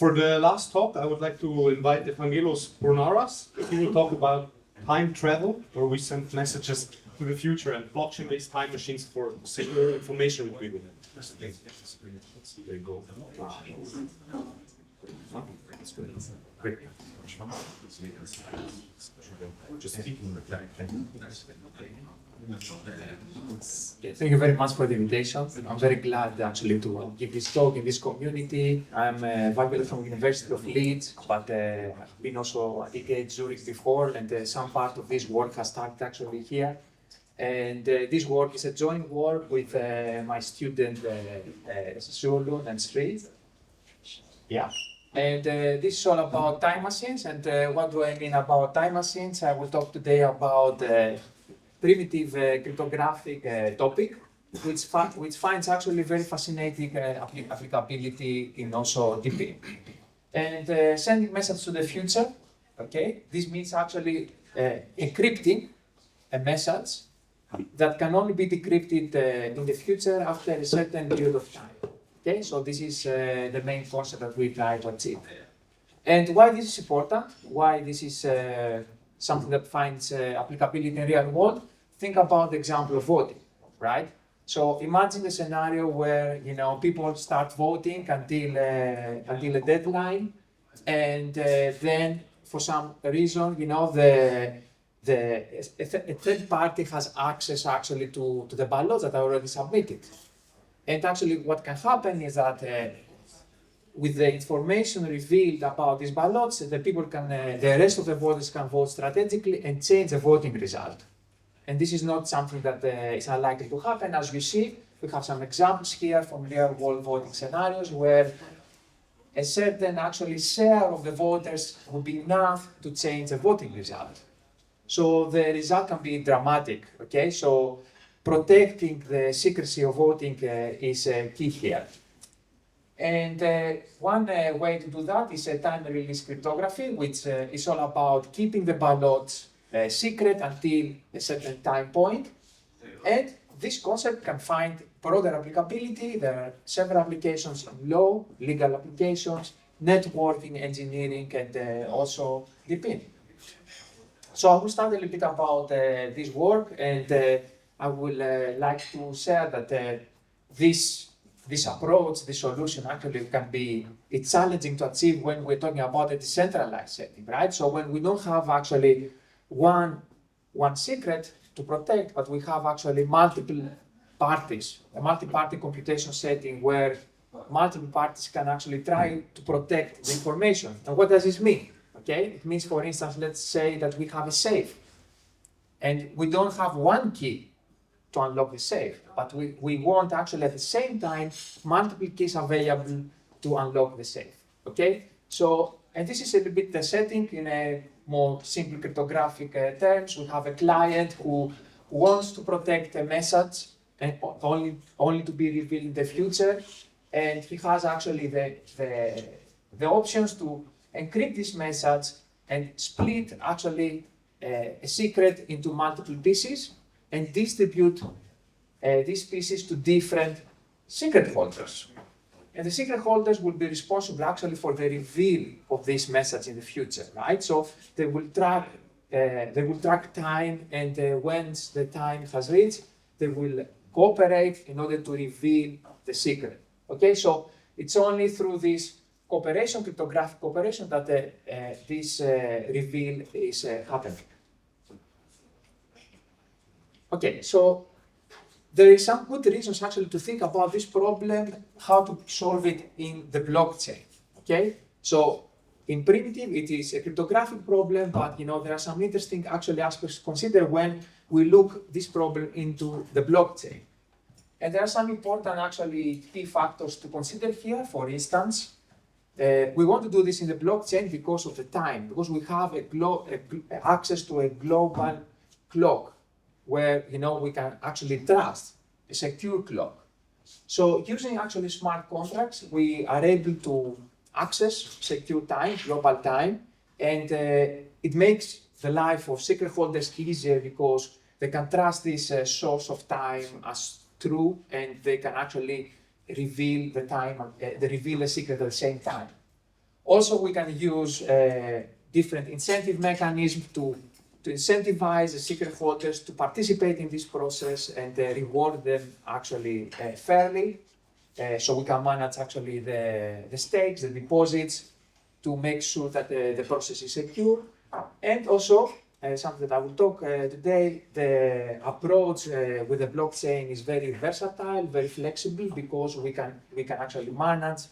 For the last talk, I would like to invite Evangelos Pournaras. He will talk about time travel, where we send messages to the future, and blockchain-based time machines for secure information retrieval. There you go. Great. Just speaking. Thank you very much for the invitation. I'm very glad actually to give this talk in this community. I'm Evangelos from University of Leeds, but I've been also at ETH Zurich before, and some part of this work has started actually here. And this work is a joint work with my student Zulu and Sri. Yeah. And this is all about time machines. And what do I mean about time machines? I will talk today about primitive cryptographic topic, which finds actually very fascinating applicability in also DePIN. And sending message to the future, okay? This means actually encrypting a message that can only be decrypted in the future after a certain period of time. Okay, so this is the main concept that we try to achieve. And why this is important, why this is something that finds applicability in the real world, think about the example of voting, right? So imagine a scenario where people start voting until a deadline, and then for some reason, a third party has access actually to the ballots that are already submitted. And actually what can happen is that with the information revealed about these ballots, the rest of the voters can vote strategically and change the voting result. And this is not something that is unlikely to happen. As you see, we have some examples here from real world voting scenarios where a certain actually share of the voters would be enough to change the voting result. So the result can be dramatic, okay? So protecting the secrecy of voting is key here. And one way to do that is time-release cryptography, which is all about keeping the ballots secret until a certain time point. And this concept can find broader applicability. There are several applications in law, legal applications, networking, engineering, and also DePIN. So I will start a little bit about this work, and I will like to share that this approach, this solution actually it's challenging to achieve when we're talking about a decentralized setting, right? So when we don't have actually one secret to protect, but we have actually multiple parties, a multi-party computation setting where multiple parties can actually try to protect the information. And what does this mean? Okay, it means, for instance, let's say that we have a safe, and we don't have one key to unlock the safe, but we want actually at the same time multiple keys available to unlock the safe. Okay, so, and this is a little bit the setting in a more simple cryptographic terms. We have a client who wants to protect a message and only to be revealed in the future, and he has actually the options to encrypt this message and split actually a secret into multiple pieces and distribute these pieces to different secret holders. And the secret holders will be responsible actually for the reveal of this message in the future, right? So they will track time, and once the time has reached, they will cooperate in order to reveal the secret. Okay, so it's only through this cooperation, cryptographic cooperation, that this reveal is happening. Okay, so there is some good reasons actually to think about this problem, how to solve it in the blockchain. Okay, so in primitive it is a cryptographic problem, but there are some interesting actually aspects to consider when we look this problem into the blockchain. And there are some important actually key factors to consider here. For instance, we want to do this in the blockchain because of the time, because we have access to a global clock where we can actually trust a secure clock. So using actually smart contracts, we are able to access secure time, global time, and it makes the life of secret holders easier because they can trust this source of time as true, and they can actually reveal the time, reveal a secret at the same time. Also, we can use different incentive mechanisms to incentivize the secret holders to participate in this process and reward them actually fairly. So we can manage actually the stakes, the deposits, to make sure that the process is secure. And also, something that I will talk today, the approach with the blockchain is very versatile, very flexible, because we can actually manage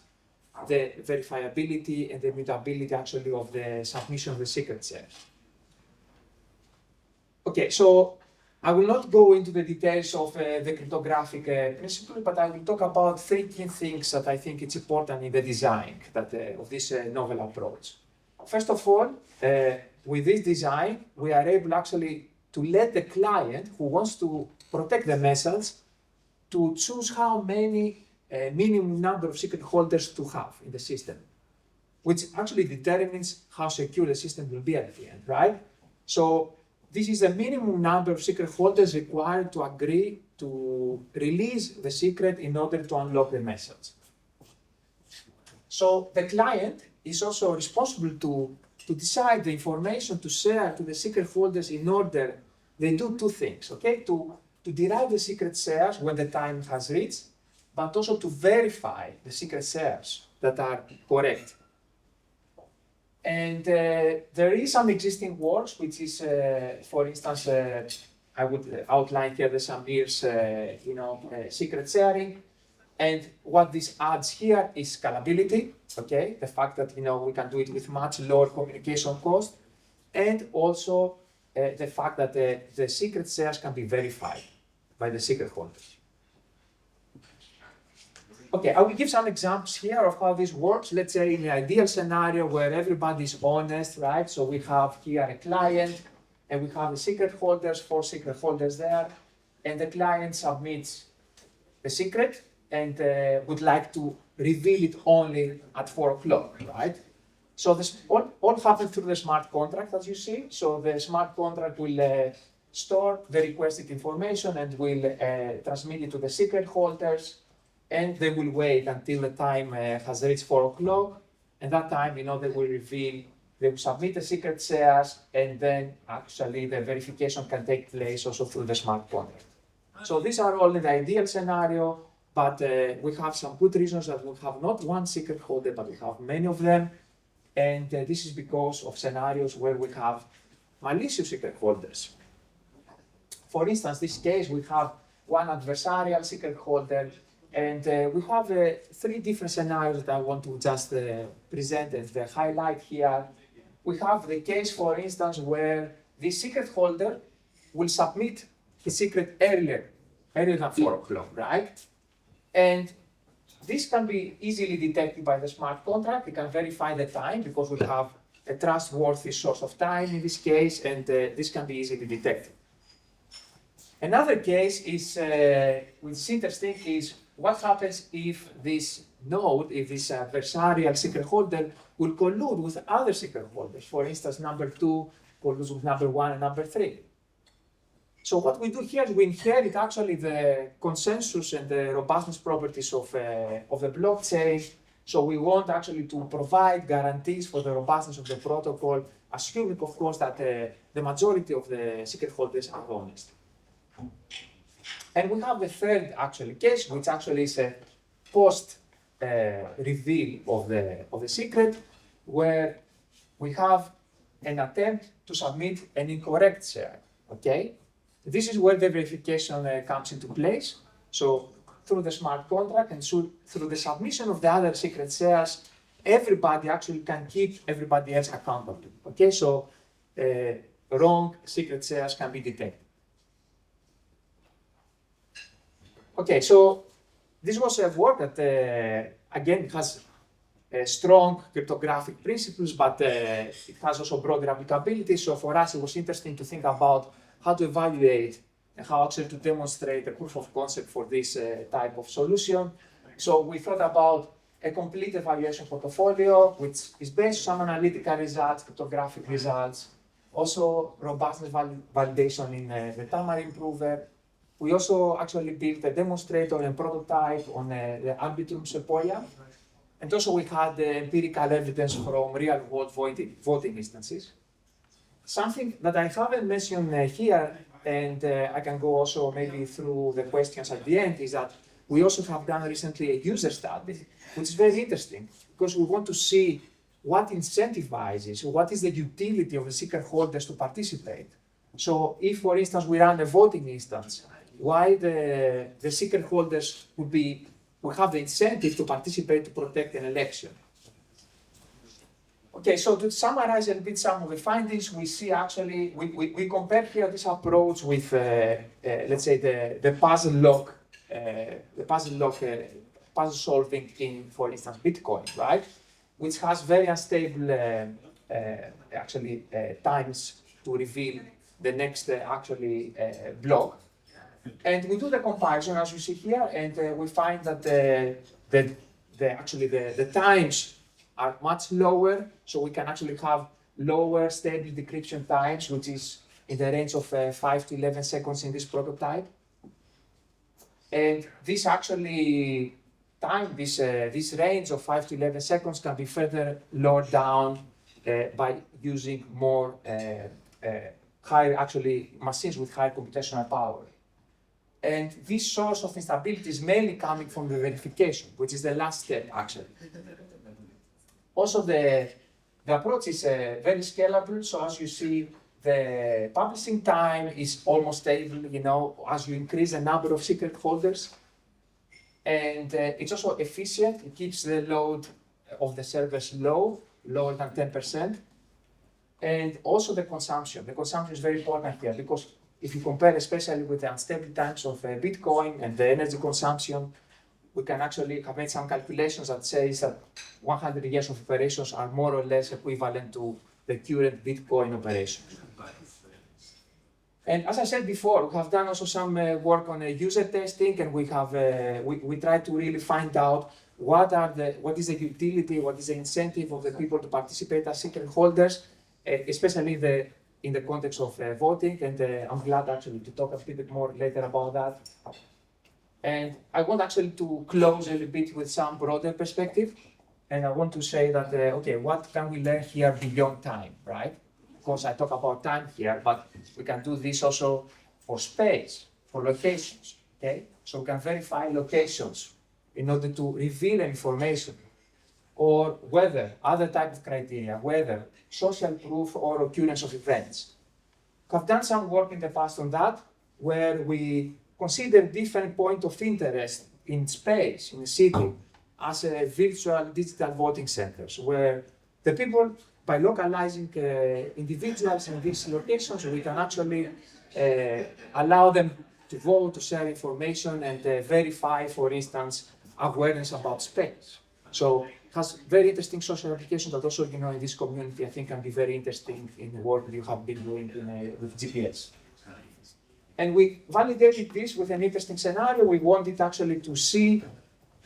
the verifiability and the immutability actually of the submission of the secret shares. Okay, so I will not go into the details of the cryptographic principle, but I will talk about three key things that I think it's important in the design of this novel approach. First of all, with this design, we are able actually to let the client who wants to protect the message to choose how many minimum number of secret holders to have in the system, which actually determines how secure the system will be at the end, right? So this is the minimum number of secret holders required to agree to release the secret in order to unlock the message. So the client is also responsible to decide the information to share to the secret holders in order they do two things, okay? To derive the secret shares when the time has reached, but also to verify the secret shares that are correct. And there is some existing works, which is, for instance, I would outline here the Samir's, secret sharing. And what this adds here is scalability, okay? The fact that, we can do it with much lower communication cost, and also the fact that the secret shares can be verified by the secret holders. Okay, I will give some examples here of how this works. Let's say in an ideal scenario where everybody is honest, right? So we have here a client, and we have the secret holders, 4 secret holders there, and the client submits the secret and would like to reveal it only at 4 o'clock, right? So this all happens through the smart contract, as you see. So the smart contract will store the requested information and will transmit it to the secret holders, and they will wait until the time has reached 4 o'clock, and that time, they will reveal, they will submit the secret shares, and then actually the verification can take place also through the smart contract. So these are all in the ideal scenario, but we have some good reasons that we have not one secret holder, but we have many of them, and this is because of scenarios where we have malicious secret holders. For instance, this case, we have one adversarial secret holder, and we have 3 different scenarios that I want to just present and highlight here. We have the case, for instance, where the secret holder will submit his secret earlier than 4 o'clock, right? And this can be easily detected by the smart contract. We can verify the time because we have a trustworthy source of time in this case, and this can be easily detected. Another case is, which is interesting, is what happens if this node, if this adversarial secret holder will collude with other secret holders. For instance, number 2 colludes with number 1 and number 3. So what we do here is we inherit actually the consensus and the robustness properties of the blockchain. So we want actually to provide guarantees for the robustness of the protocol, assuming, of course, that the majority of the secret holders are honest. And we have the third actually case, which actually is a post reveal of the secret, where we have an attempt to submit an incorrect share. Okay, this is where the verification comes into place. So through the smart contract and through the submission of the other secret shares, everybody actually can keep everybody else accountable. Okay, so wrong secret shares can be detected. Okay, so this was a work that, again, has strong cryptographic principles, but it has also broader applicability. So for us, it was interesting to think about how to evaluate and how actually to demonstrate the proof of concept for this type of solution. So we thought about a complete evaluation portfolio, which is based on some analytical results, cryptographic results, also robustness validation in the Tamarin prover. We also actually built a demonstrator and prototype on the Arbitrum Sequoia. And also we had empirical evidence from real-world voting instances. Something that I haven't mentioned here, and I can go also maybe through the questions at the end, is that we also have done recently a user study, which is very interesting, because we want to see what incentivizes, what is the utility of the secret holders to participate. So if, for instance, we run a voting instance, why the secret holders will have the incentive to participate to protect an election. Okay, so to summarize a bit some of the findings, we see actually, we compare here this approach with, let's say, the puzzle solving in, for instance, Bitcoin, right? Which has very unstable, times to reveal the next, block. And we do the comparison, as you see here, and we find that the times are much lower, so we can actually have lower stable decryption times, which is in the range of 5 to 11 seconds in this prototype. And this actually this range of 5 to 11 seconds can be further lowered down by using more machines with higher computational power. And this source of instability is mainly coming from the verification, which is the last step, actually. Also, the approach is very scalable, so as you see, the publishing time is almost stable, as you increase the number of secret holders. And it's also efficient. It keeps the load of the servers low, lower than 10%. And also the consumption. The consumption is very important here, because if you compare especially with the unstable times of Bitcoin and the energy consumption, we can actually have made some calculations that says that 100 years of operations are more or less equivalent to the current Bitcoin operations. And as I said before, we have done also some work on user testing, and we have we try to really find out what is the utility, what is the incentive of the people to participate as secret holders, especially in the context of voting. And I'm glad actually to talk a little bit more later about that. And I want actually to close a little bit with some broader perspective. And I want to say that, okay, what can we learn here beyond time, right? Of course, I talk about time here, but we can do this also for space, for locations, okay? So we can verify locations in order to reveal information, or weather, other type of criteria, weather, social proof or occurrence of events. I've done some work in the past on that, where we consider different points of interest in space, in a city, as a virtual digital voting centers, where the people, by localizing individuals in these locations, we can actually allow them to vote, to share information, and verify, for instance, awareness about space. So it has very interesting social applications that also, in this community, I think can be very interesting in the work that you have been doing with GPS. And we validated this with an interesting scenario. We wanted actually to see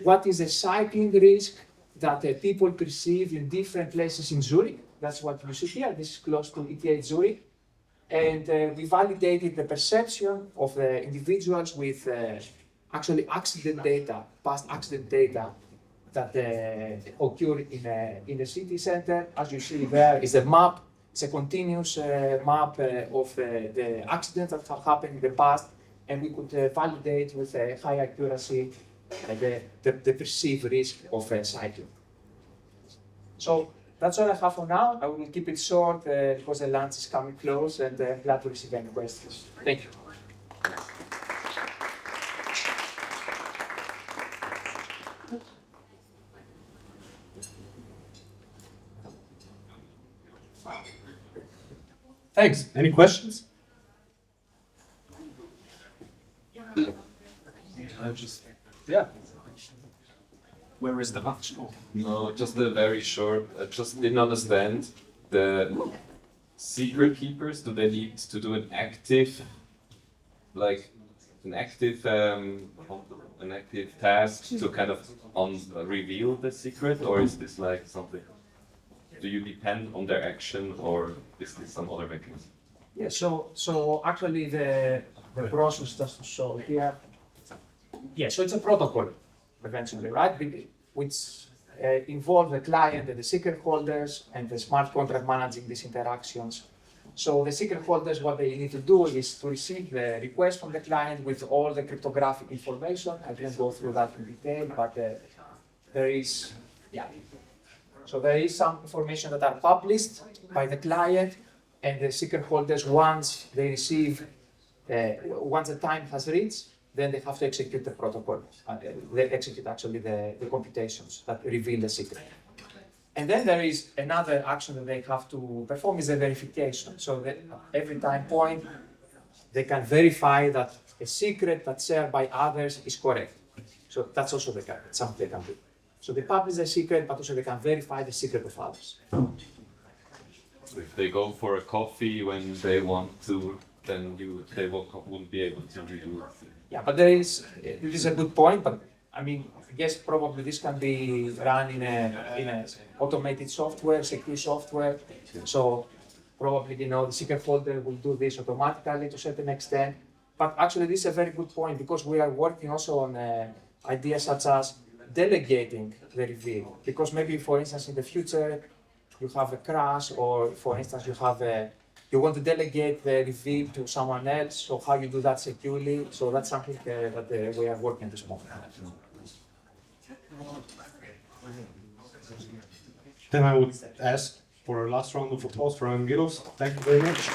what is the cycling risk that people perceive in different places in Zurich. That's what you see here. This is close to ETH Zurich. And we validated the perception of the individuals with actually accident data, past accident data that occur in the city center. As you see there is a map. It's a continuous map of the accidents that have happened in the past, and we could validate with high accuracy the perceived risk of cycling. So that's all I have for now. I will keep it short because the lunch is coming close, and glad to receive any questions. Thank you. Thanks. Any questions? Yeah. Where is the lunch? Oh. No, just a very short. I just didn't understand the secret keepers. Do they need to do an active task to kind of reveal the secret, or is this like something? Do you depend on their action, or is this some other mechanism? Yeah. So actually the process just to show here. Yeah. So it's a protocol, eventually, right? Which involve the client and the secret holders and the smart contract managing these interactions. So the secret holders, what they need to do is to receive the request from the client with all the cryptographic information. I didn't go through that in detail, but there is, yeah. So there is some information that are published by the client, and the secret holders, once they receive, once the time has reached, then they have to execute the protocol. They execute actually the computations that reveal the secret. And then there is another action that they have to perform is the verification. So that every time point, they can verify that a secret that's shared by others is correct. So that's also something they can do. So they publish the secret, but also they can verify the secret of others. If they go for a coffee when they want to, then they won't be able to redo it. Yeah, but this is a good point, but I mean, I guess probably this can be run in a automated software, secure software. So probably, the secret holder will do this automatically to a certain extent. But actually, this is a very good point because we are working also on ideas such as delegating the reveal. Because maybe, for instance, in the future, you have a crash, or for instance, you want to delegate the reveal to someone else. So how you do that securely? So that's something that we are working at this moment. Then I would ask for a last round of applause for Evangelos. Thank you very much.